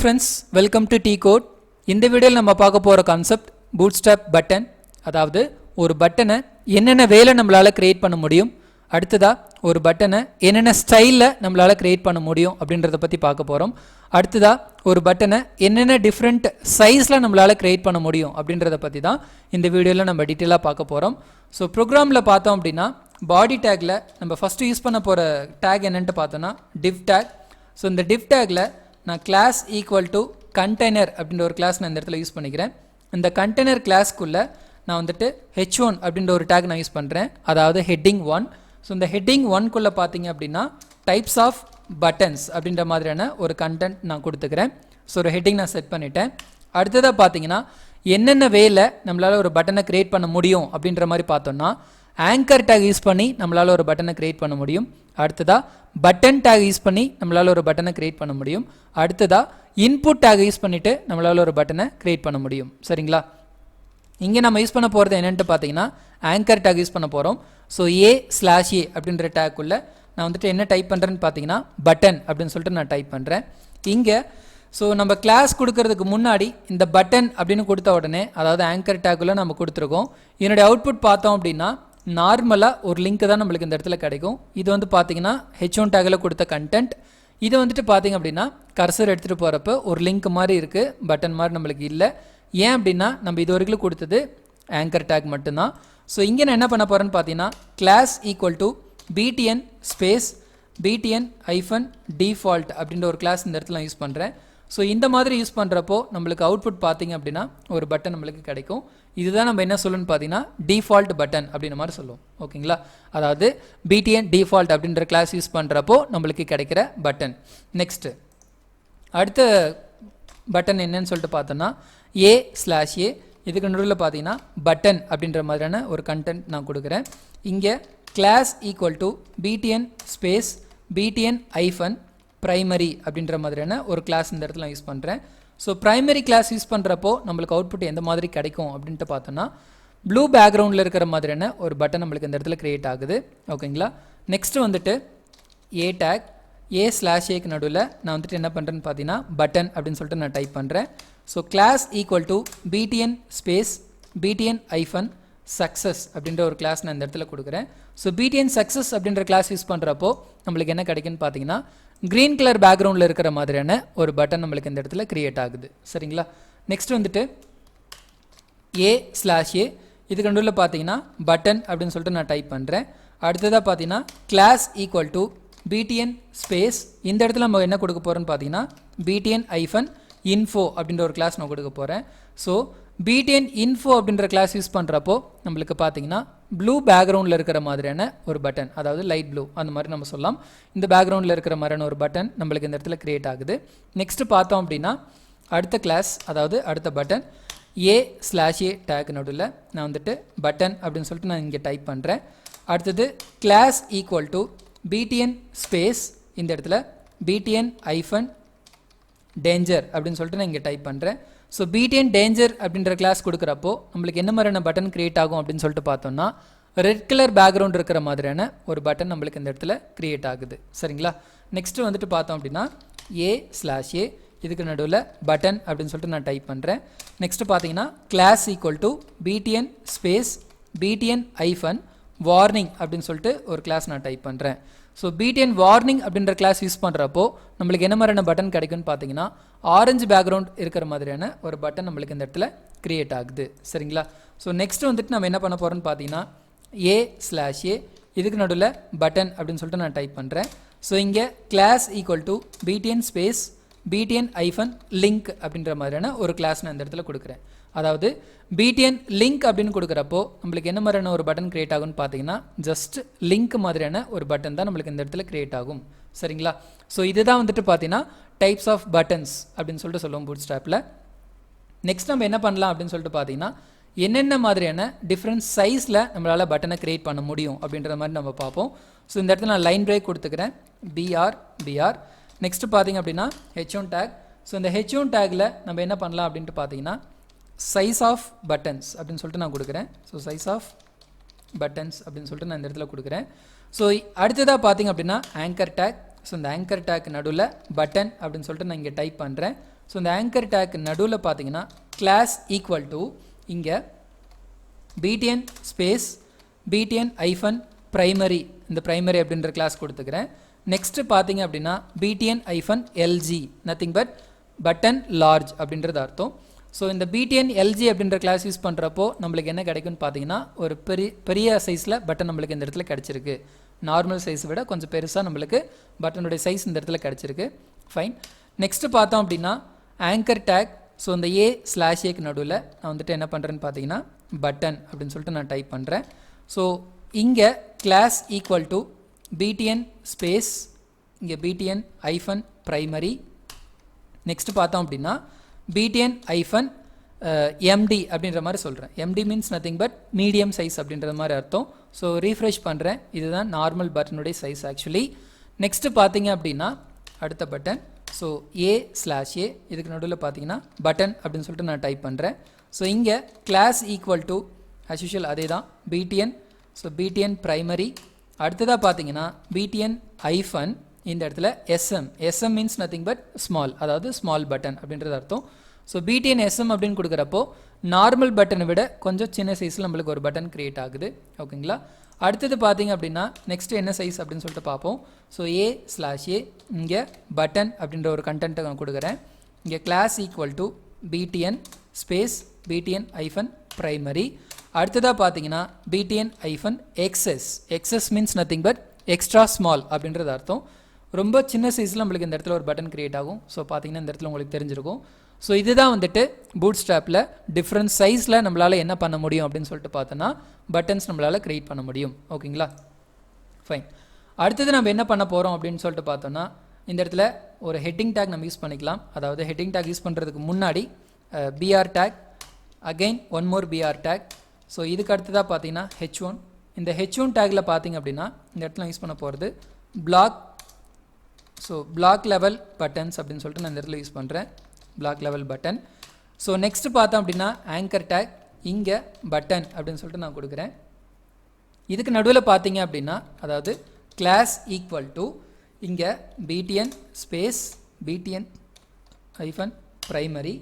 friends, welcome to T Code. இந்த வீடியோல நம்ம பார்க்க போற கான்செப்ட் bootstrap பட்டன். அதாவது ஒரு பட்டனை என்னென்ன வேலை நம்மளால கிரியேட் பண்ண முடியும், அடுத்ததா ஒரு பட்டனை என்னென்ன ஸ்டைல்ல நம்மளால கிரியேட் பண்ண முடியும் அப்படின்றத பத்தி பார்க்க போறோம். அடுத்ததா ஒரு பட்டனை என்னென்ன டிஃபரண்ட் சைஸ்ல நம்மளால கிரியேட் பண்ண முடியும் அப்படின்றத பத்தி தான் இந்த வீடியோல நம்ம டீடைலா பார்க்க போறோம். ஸோ ப்ரோக்ராம்ல பார்த்தோம் அப்படின்னா பாடி டேக்ல நம்ம ஃபர்ஸ்ட் யூஸ் பண்ண போற டேக் என்னன்னு பார்த்தோம்னா div tag. ஸோ இந்த div tagல நான் கிளாஸ் ஈக்குவல் டு கண்டெய்னர் அப்படின்ற ஒரு கிளாஸ் நான் இந்த இடத்துல யூஸ் பண்ணிக்கிறேன். இந்த கண்டெய்னர் கிளாஸ்க்குள்ளே நான் வந்துட்டு h1 அப்படின்ற ஒரு டேக் நான் யூஸ் பண்ணுறேன், அதாவது ஹெட்டிங் 1. ஸோ இந்த ஹெட்டிங் 1குள்ளே பார்த்தீங்க அப்படின்னா டைப்ஸ் ஆஃப் பட்டன்ஸ் அப்படின்ற மாதிரியான ஒரு கண்டென்ட் நான் கொடுத்துக்கிறேன். ஸோ ஒரு ஹெட்டிங் நான் செட் பண்ணிட்டேன். அடுத்ததாக பார்த்தீங்கன்னா என்னென்ன வேலை நம்மளால் ஒரு பட்டனை கிரியேட் பண்ண முடியும் அப்படின்ற மாதிரி பார்த்தோம்னா ஆங்கர் டேக் யூஸ் பண்ணி நம்மளால் ஒரு பட்டனை கிரியேட் பண்ண முடியும். அடுத்ததாக பட்டன் டேக் யூஸ் பண்ணி நம்மளால் ஒரு பட்டனை கிரியேட் பண்ண முடியும். அடுத்ததாக இன்புட் டேக் யூஸ் பண்ணிவிட்டு நம்மளால் ஒரு பட்டனை கிரியேட் பண்ண முடியும். சரிங்களா? இங்கே நம்ம யூஸ் பண்ண போகிறது என்னென்ட்டு பார்த்தீங்கன்னா ஆங்கர் டேக் யூஸ் பண்ண போகிறோம். ஸோ a/a அப்படின்ற டேக்குள்ளே நான் வந்துட்டு என்ன டைப் பண்ணுறேன்னு பார்த்தீங்கன்னா பட்டன் அப்படின்னு சொல்லிட்டு நான் டைப் பண்ணுறேன். இங்கே ஸோ நம்ம கிளாஸ் கொடுக்கறதுக்கு முன்னாடி இந்த பட்டன் அப்படின்னு கொடுத்த உடனே, அதாவது ஆங்கர் டேக்குள்ளே நம்ம கொடுத்துருக்கோம். என்னுடைய அவுட்புட் பார்த்தோம் அப்படின்னா நார்மலாக ஒரு லிங்க் தான் நம்மளுக்கு இந்த இடத்துல கிடைக்கும். இது வந்து பார்த்தீங்கன்னா h1 டேக்கில் கொடுத்த கண்டென்ட். இது வந்துட்டு பார்த்தீங்க அப்படின்னா கர்சர் எடுத்துகிட்டு போகிறப்ப ஒரு லிங்க் மாதிரி இருக்குது, பட்டன் மாதிரி நம்மளுக்கு இல்லை. ஏன் அப்படின்னா நம்ம இது வரைக்கும் கொடுத்தது ஆங்கர் டேக் மட்டும்தான். ஸோ இங்கே நான் என்ன பண்ண போகிறேன்னு பார்த்தீங்கன்னா class equal to btn space btn hyphen default அப்படின்ற ஒரு கிளாஸ் இந்த இடத்துல யூஸ் பண்ணுறேன். ஸோ இந்த மாதிரி யூஸ் பண்ணுறப்போ நம்மளுக்கு அவுட்புட் பார்த்தீங்க அப்படின்னா ஒரு பட்டன் நம்மளுக்கு கிடைக்கும். இதுதான் நம்ம என்ன சொல்லணும்னு பார்த்தீங்கன்னா டிஃபால்ட் பட்டன் அப்படின்ற மாதிரி சொல்லுவோம். ஓகேங்களா? அதாவது btn டிஃபால்ட் அப்படின்ற கிளாஸ் யூஸ் பண்ணுறப்போ நம்மளுக்கு கிடைக்கிற பட்டன். நெக்ஸ்ட்டு அடுத்த பட்டன் என்னன்னு சொல்லிட்டு பார்த்தோன்னா a/a. இதுக்கு நடுவில் பார்த்தீங்கன்னா பட்டன் அப்படின்ற மாதிரியான ஒரு கண்டென்ட் நான் கொடுக்குறேன். இங்கே class equal to btn space btn hyphen primary அப்படின்ற மாதிரியான ஒரு கிளாஸ் இந்த இடத்துல யூஸ் பண்ணுறேன். ஸோ பிரைமரி கிளாஸ் யூஸ் பண்ணுறப்போ நம்மளுக்கு அவுட்புட் எந்த மாதிரி கிடைக்கும் அப்படின்ட்டு பார்த்தோன்னா ப்ளூ பேக்ரவுண்டில் இருக்கிற மாதிரியான ஒரு பட்டன் நம்மளுக்கு இந்த இடத்துல கிரியேட் ஆகுது. ஓகேங்களா? நெக்ஸ்ட்டு வந்துட்டு a டேக் a/aக்கு நடுவில் நான் வந்துட்டு என்ன பண்ணுறேன்னு பார்த்தீங்கன்னா பட்டன் அப்படின்னு சொல்லிட்டு நான் டைப் பண்ணுறேன். So class equal to btn space btn hyphen success அப்படின்ற ஒரு கிளாஸ் நான் இந்த இடத்துல கொடுக்குறேன். ஸோ btn சக்ஸஸ் அப்படின்ற கிளாஸ் யூஸ் பண்ணுறப்போ நம்மளுக்கு என்ன கிடைக்குன்னு பார்த்தீங்கன்னா க்ரீன் கலர் பேக்ரவுண்டில் இருக்கிற மாதிரியான ஒரு பட்டன் நம்மளுக்கு இந்த இடத்துல கிரியேட் ஆகுது. சரிங்களா? நெக்ஸ்ட் வந்துட்டு a/a. இதுக்கு நடுவில் பார்த்தீங்கன்னா பட்டன் அப்படின்னு சொல்லிட்டு நான் டைப் பண்ணுறேன். அடுத்ததாக பார்த்தீங்கன்னா class equal to btn space இந்த இடத்துல நம்ம என்ன கொடுக்க போகிறோன்னு பார்த்தீங்கன்னா btn ஐஃபன் இன்ஃபோ அப்படின்ற ஒரு கிளாஸ் நான் கொடுக்க போகிறேன். ஸோ btn இன்ஃபோ அப்படின்ற கிளாஸ் யூஸ் பண்ணுறப்போ நம்மளுக்கு பார்த்தீங்கன்னா ப்ளூ பேக்ரவுண்டில் இருக்கிற மாதிரியான ஒரு பட்டன், அதாவது லைட் ப்ளூ அந்த மாதிரி நம்ம சொல்லலாம். இந்த பேக்ரவுண்டில் இருக்கிற மாதிரியான ஒரு பட்டன் நம்மளுக்கு இந்த இடத்துல கிரியேட் ஆகுது. நெக்ஸ்ட் பார்த்தோம் அப்படின்னா அடுத்த கிளாஸ், அதாவது அடுத்த பட்டன் a/a டேக் நடுவில் நான் வந்துட்டு பட்டன் அப்படின்னு சொல்லிட்டு நான் இங்கே டைப் பண்ணுறேன். அடுத்தது class equal to btn space இந்த இடத்துல btn ஐஃபன் டேஞ்சர் அப்படின்னு சொல்லிட்டு நான் இங்கே டைப் பண்ணுறேன். ஸோ btn டேஞ்சர் அப்படின்ற கிளாஸ் கொடுக்குறப்போ நம்மளுக்கு என்ன மாதிரியான பட்டன் கிரியேட் ஆகும் அப்படின்னு சொல்லிட்டு பார்த்தோம்னா ரெட் கலர் பேக்ரவுண்ட் இருக்கிற மாதிரியான ஒரு பட்டன் நம்மளுக்கு இந்த இடத்துல கிரியேட் ஆகுது. சரிங்களா? நெக்ஸ்ட்டு வந்துட்டு பார்த்தோம் அப்படின்னா a/a இதுக்கு நடுவில் பட்டன் அப்படின்னு சொல்லிட்டு நான் டைப் பண்ணுறேன். நெக்ஸ்ட்டு பார்த்தீங்கன்னா class equal to btn space btn hyphen warning அப்படின்னு சொல்லிட்டு ஒரு கிளாஸ் நான் டைப் பண்ணுறேன். ஸோ btn வார்னிங் அப்படின்ற கிளாஸ் யூஸ் பண்ணுறப்போ நம்மளுக்கு என்ன மாதிரியான பட்டன் கிடைக்கும்னு பார்த்தீங்கன்னா ஆரஞ்சு பேக்ரவுண்ட் இருக்கிற மாதிரியான ஒரு பட்டன் நம்மளுக்கு இந்த இடத்துல கிரியேட் ஆகுது. சரிங்களா? ஸோ நெக்ஸ்ட் வந்துட்டு நம்ம என்ன பண்ண போகிறோம்னு பார்த்தீங்கன்னா a/a இதுக்கு நடுவில் பட்டன் அப்படின்னு சொல்லிட்டு நான் டைப் பண்ணுறேன். ஸோ இங்கே class equal to btn space btn hyphen link அப்படின்ற மாதிரியான ஒரு கிளாஸ் நான் இந்த இடத்துல கொடுக்குறேன். அதாவது btn லிங்க் அப்படின்னு கொடுக்குறப்போ நம்மளுக்கு என்ன மாதிரியான ஒரு பட்டன் கிரியேட் ஆகும்னு பார்த்தீங்கன்னா ஜஸ்ட் லிங்க் மாதிரியான ஒரு பட்டன் தான் நம்மளுக்கு இந்த இடத்துல கிரியேட் ஆகும். சரிங்களா? ஸோ இதுதான் வந்துட்டு பார்த்தீங்கன்னா டைப்ஸ் ஆஃப் பட்டன்ஸ் அப்படின்னு சொல்லிட்டு சொல்லுவோம் bootstrapல. நெக்ஸ்ட் நம்ம என்ன பண்ணலாம் அப்படின்னு சொல்லிட்டு பார்த்தீங்கன்னா என்னென்ன மாதிரியான டிஃப்ரெண்ட் சைஸில் நம்மளால் பட்டனை கிரியேட் பண்ண முடியும் அப்படின்ற மாதிரி நம்ம பார்ப்போம். ஸோ இந்த இடத்துல நான் லைன் பிரேக் கொடுத்துக்கிறேன், br. நெக்ஸ்ட் பார்த்தீங்க அப்படின்னா h1 டேக். ஸோ இந்த h1 டேக்கில் நம்ம என்ன பண்ணலாம் அப்படின்ட்டு பார்த்தீங்கன்னா சைஸ் ஆஃப் பட்டன்ஸ் அப்படின்னு சொல்லிட்டு நான் கொடுக்குறேன். ஸோ சைஸ் ஆஃப் பட்டன்ஸ் அப்படின்னு சொல்லிட்டு நான் இந்த இடத்துல கொடுக்குறேன். ஸோ அடுத்ததாக பார்த்தீங்க அப்படின்னா ஆங்கர் டேக். ஸோ இந்த ஆங்கர் டேக் நடுவில் பட்டன் அப்படின்னு சொல்லிட்டு நான் இங்கே டைப் பண்ணுறேன். ஸோ இந்த ஆங்கர் டேக் நடுவில் பார்த்தீங்கன்னா கிளாஸ் ஈக்குவல் டு இங்கே btn space btn hyphen primary, இந்த ப்ரைமரி அப்படின்ற கிளாஸ் கொடுத்துக்கிறேன். நெக்ஸ்ட்டு பார்த்தீங்க அப்படின்னா btn hyphen LG, nothing but button large அப்படின்றது அர்த்தம். ஸோ இந்த btn எல்ஜி அப்படின்ற கிளாஸ் யூஸ் பண்ணுறப்போ நம்மளுக்கு என்ன கிடைக்கும்னு பார்த்தீங்கன்னா ஒரு பெரிய சைஸில் பட்டன் நம்மளுக்கு இந்த இடத்துல கிடச்சிருக்கு. நார்மல் சைஸை விட கொஞ்சம் பெருசாக நம்மளுக்கு பட்டனுடைய சைஸ் இந்த இடத்துல கிடச்சிருக்கு. ஃபைன். நெக்ஸ்ட்டு பார்த்தோம் அப்படின்னா ஆங்கர் டேக். ஸோ இந்த A/Aக்கு நடுவில் நான் வந்துட்டு என்ன பண்ணுறேன்னு பார்த்தீங்கன்னா பட்டன் அப்படின்னு சொல்லிட்டு நான் டைப் பண்ணுறேன். ஸோ இங்கே class equal to btn space இங்கே btn ஐஃபன் ப்ரைமரி. நெக்ஸ்ட்டு பார்த்தோம் அப்படின்னா btn ஐஃபன் md அப்படின்ற மாதிரி சொல்கிறேன். md means nothing but medium size அப்படின்ற மாதிரி அர்த்தம். ஸோ ரீஃப்ரெஷ் பண்ணுறேன். இதுதான் நார்மல் பட்டனுடைய சைஸ் ஆக்சுவலி. நெக்ஸ்ட்டு பார்த்தீங்க அப்படின்னா அடுத்த பட்டன். ஸோ A/A இதுக்கு நடுவில் பார்த்தீங்கன்னா பட்டன் அப்படின்னு சொல்லிட்டு நான் டைப் பண்ணுறேன். ஸோ இங்கே class equal to as usual அதே தான் btn. So btn primary. அடுத்ததாக பார்த்தீங்கன்னா btn ஐஃபன் இந்த இடத்துல SM means nothing but small, அதாவது ஸ்மால் பட்டன் அப்படின்றது அர்த்தம். ஸோ btn SM அப்படின்னு கொடுக்குறப்போ நார்மல் பட்டனை விட கொஞ்சம் சின்ன சைஸில் நம்மளுக்கு ஒரு பட்டன் க்ரியேட் ஆகுது. ஓகேங்களா. அடுத்தது பார்த்தீங்க அப்படின்னா நெக்ஸ்ட் என்ன சைஸ் அப்படின்னு சொல்லிட்டு பார்ப்போம். ஸோ A/A இங்கே பட்டன் அப்படின்ற ஒரு கண்டென்ட்டை நான் கொடுக்குறேன். இங்கே class equal to btn space btn hyphen primary. அடுத்ததாக பார்த்தீங்கன்னா btn hyphen XS means nothing but extra small அப்படின்றது அர்த்தம். ரொம்ப சின்ன சைஸில் நம்மளுக்கு இந்த இடத்துல ஒரு பட்டன் க்ரியேட் ஆகும். ஸோ பார்த்தீங்கன்னா இந்த இடத்துல உங்களுக்கு தெரிஞ்சிருக்கும். ஸோ இதுதான் வந்துட்டு பூட் ஸ்ட்ராப்பில் டிஃப்ரெண்ட் சைஸில் நம்மளால் என்ன பண்ண முடியும் அப்படின்னு சொல்லிட்டு பார்த்தோன்னா பட்டன்ஸ் நம்மளால் க்ரியேட் பண்ண முடியும். ஓகேங்களா. ஃபைன். அடுத்தது நம்ம என்ன பண்ண போகிறோம் அப்படின்னு சொல்லிட்டு பார்த்தோன்னா இந்த இடத்துல ஒரு ஹெட்டிங் டேக் நம்ம யூஸ் பண்ணிக்கலாம். அதாவது ஹெட்டிங் டேக் யூஸ் பண்ணுறதுக்கு முன்னாடி BR take, again one more BR take. So இதுக்கு அடுத்ததாக பார்த்தீங்கன்னா H1. இந்த H1 டேக்கில் பார்த்தீங்க அப்படின்னா இந்த இடத்துல யூஸ் பண்ண போகிறது block. So block level buttons அப்படின்னு சொல்லிட்டு நான் இந்த இடத்துல யூஸ் பண்ணுறேன். Block level button. So next பார்த்தோம் அப்படின்னா ஆங்கர் டேக், இங்கே பட்டன் அப்படின்னு சொல்லிட்டு நான் கொடுக்குறேன். இதுக்கு நடுவில் பார்த்தீங்க அப்படின்னா அதாவது கிளாஸ் ஈக்குவல் டு இங்கே btn space btn hyphen primary.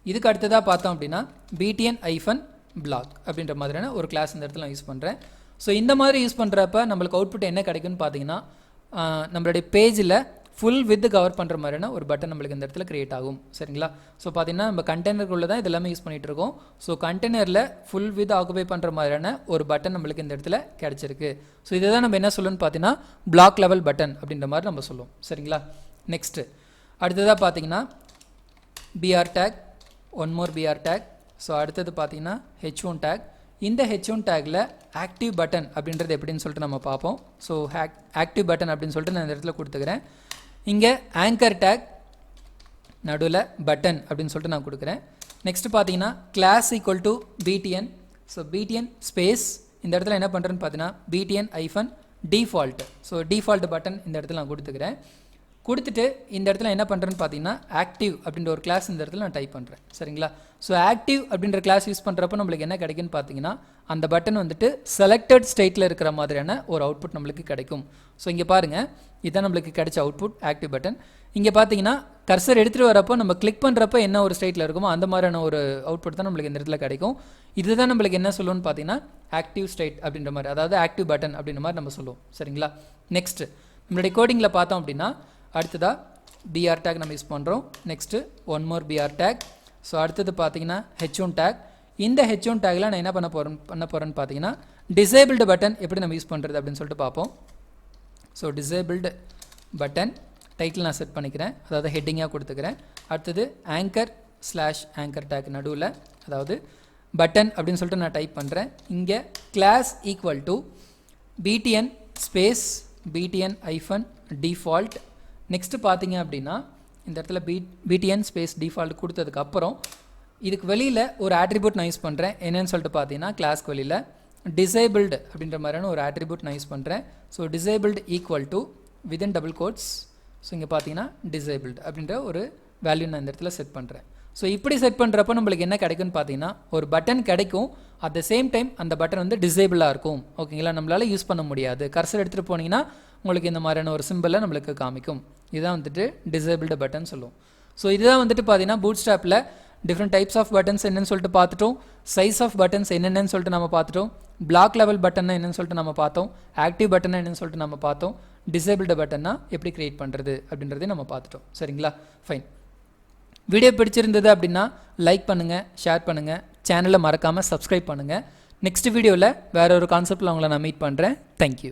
இதுக்கு அடுத்ததாக பார்த்தோம் அப்படின்னா btn ஐஃபன் பிளாக் அப்படின்ற மாதிரியான ஒரு கிளாஸ் இந்த இடத்துல நான் யூஸ் பண்ணுறேன். ஸோ இந்த மாதிரி யூஸ் பண்ணுறப்ப நம்மளுக்கு அவுட்புட் என்ன கிடைக்குன்னு பார்த்தீங்கன்னா நம்மளுடைய பேஜில் ஃபுல் வித் கவர் பண்ணுற மாதிரியான ஒரு பட்டன் நம்மளுக்கு இந்த இடத்துல க்ரியேட் ஆகும். சரிங்களா. ஸோ பார்த்தீங்கன்னா நம்ம கண்டெய்னருக்குள்ளே தான் இது எல்லாமே யூஸ் பண்ணிகிட்டு இருக்கோம். ஸோ கண்டெய்னரில் ஃபுல் வித் ஆக்குபை பண்ணுற மாதிரியான ஒரு பட்டன் நம்மளுக்கு இந்த இடத்துல கிடச்சிருக்கு. ஸோ இதை தான் நம்ம என்ன சொல்லணும்னு பார்த்தீங்கன்னா பிளாக் லெவல் பட்டன் அப்படின்ற மாதிரி நம்ம சொல்லுவோம். சரிங்களா. நெக்ஸ்ட்டு அடுத்ததாக பார்த்தீங்கன்னா BR take, one more BR take. So அடுத்தது பார்த்தீங்கன்னா H1 டேக். இந்த H1 டேக்கில் ஆக்டிவ் பட்டன் அப்படின்றது எப்படின்னு சொல்லிட்டு நம்ம பார்ப்போம். ஸோ ஆக்டிவ் பட்டன் அப்படின்னு சொல்லிட்டு நான் இந்த இடத்துல கொடுத்துக்கிறேன். இங்கே ஆங்கர் டேக் நடுவில் பட்டன் அப்படின்னு சொல்லிட்டு நான் கொடுக்குறேன். நெக்ஸ்ட் பார்த்தீங்கன்னா class equal to btn. So btn space இந்த இடத்துல என்ன பண்ணுறேன்னு பார்த்தீங்கன்னா btn hyphen default. So default button இந்த இடத்துல நான் கொடுத்துக்கிறேன். கொடுத்துட்டு இந்த இடத்துல என்ன பண்ணுறேன்னு பார்த்தீங்கன்னா ஆக்டிவ் அப்படின்ற ஒரு கிளாஸ் இந்த இடத்துல நான் டைப் பண்ணுறேன். சரிங்களா. ஸோ ஆக்டிவ் அப்படின்ற கிளாஸ் யூஸ் பண்ணுறப்போ நம்மளுக்கு என்ன கிடைக்குன்னு பார்த்தீங்கன்னா அந்த பட்டன் வந்துட்டு செலக்டட் ஸ்டேட்டில் இருக்கிற மாதிரியான ஒரு அவுட்புட் நம்மளுக்கு கிடைக்கும். ஸோ இங்கே பாருங்கள், இதுதான் நம்மளுக்கு கிடைச்ச அவுட்புட் ஆக்டிவ் பட்டன். இங்கே பார்த்தீங்கன்னா கர்சர் எடுத்துகிட்டு வரப்போ நம்ம கிளிக் பண்ணுறப்போ என்ன ஒரு ஸ்டேட்டில் இருக்குமோ அந்த மாதிரியான ஒரு அவுட்புட் தான் நம்மளுக்கு இந்த இடத்துல கிடைக்கும். இதுதான் நம்மளுக்கு என்ன சொல்லுவோம்னு பார்த்தீங்கன்னா ஆக்டிவ் ஸ்டேட் அப்படின்ற மாதிரி, அதாவது ஆக்டிவ் பட்டன் அப்படின்ற மாதிரி நம்ம சொல்லுவோம். சரிங்களா. நெக்ஸ்ட்டு நம்மளுடைய கோடிங்கில் பார்த்தோம் அப்படின்னா அடுத்ததாக BR டேக் நம்ம யூஸ் பண்ணுறோம். Next one more BR take. So அடுத்தது பார்த்தீங்கன்னா H1 டேக். இந்த H1 டேக்கில் நான் என்ன பண்ண போகிறேன்னு பார்த்தீங்கன்னா டிசேபிள்டு பட்டன் எப்படி நம்ம யூஸ் பண்ணுறது அப்படின்னு சொல்லிட்டு பார்ப்போம். ஸோ டிசேபிள்டு பட்டன் டைட்டில் நான் செட் பண்ணிக்கிறேன், அதாவது ஹெட்டிங்காக கொடுத்துக்கிறேன். அடுத்தது ஆங்கர்/ஆங்கர் டேக் நடுவில் அதாவது பட்டன் அப்படின்னு சொல்லிட்டு நான் டைப் பண்ணுறேன். இங்கே class equal to btn space btn hyphen default. Next பார்த்தீங்க அப்படின்னா இந்த இடத்துல btn ஸ்பேஸ் டிஃபால்ட் கொடுத்ததுக்கப்புறம் இதுக்கு வெளியில் ஒரு ஆட்ரிபியூட் நான் யூஸ் பண்ணுறேன். என்னன்னு சொல்லிட்டு பார்த்தீங்கன்னா கிளாஸ்க்கு வெளியில் டிசேபிள்டு அப்படின்ற மாதிரியான ஒரு ஆட்ரிபியூட் நான் யூஸ் பண்ணுறேன். So disabled equal to within double quotes. So இங்கே பார்த்தீங்கன்னா டிசேபிள்டு அப்படின்ற ஒரு வேல்யூ நான் இந்த இடத்துல செட் பண்ணுறேன். ஸோ இப்படி செட் பண்ணுறப்போ நம்மளுக்கு என்ன கிடைக்கும்னு பார்த்தீங்கன்னா ஒரு பட்டன் கிடைக்கும். அட் த சேம் டைம் அந்த பட்டன் வந்து டிசேபிளாக இருக்கும். ஓகேங்களா. நம்மளால் யூஸ் பண்ண முடியாது. கர்சர் எடுத்துகிட்டு போனீங்கன்னா உங்களுக்கு இந்த மாதிரியான ஒரு சிம்பிளை நம்மளுக்கு காமிக்கும். இதுதான் வந்துட்டு டிசேபிள்டு பட்டன் சொல்லுவோம். ஸோ இதுதான் வந்துட்டு பார்த்தீங்கன்னா பூட்ஸ்ட்ராப்பில் டிஃப்ரெண்ட் டைப்ஸ் ஆஃப் பட்டன்ஸ் என்னன்னு சொல்லிட்டு பார்த்துட்டோம், சைஸ் ஆஃப் பட்டன்ஸ் என்னென்னு சொல்லிட்டு நம்ம பார்த்துட்டோம், பிளாக் லெவல் பட்டன் என்னன்னு சொல்லிட்டு நம்ம பார்த்தோம், ஆக்டிவ் பட்டன் என்னன்னு சொல்லிட்டு நம்ம பார்த்தோம், டிசேபிள்டு பட்டன்னா எப்படி கிரியேட் பண்ணுறது அப்படின்றதையும் நம்ம பார்த்துட்டோம். சரிங்களா, ஃபைன். வீடியோ பிடிச்சிருந்தது அப்படின்னா லைக் பண்ணுங்கள், ஷேர் பண்ணுங்கள், சேனலை மறக்காமல் சப்ஸ்கிரைப் பண்ணுங்கள். நெக்ஸ்ட் வீடியோவில் வேறு ஒரு கான்செப்டில் உங்களை நான் மீட் பண்ணுறேன். தேங்க்யூ.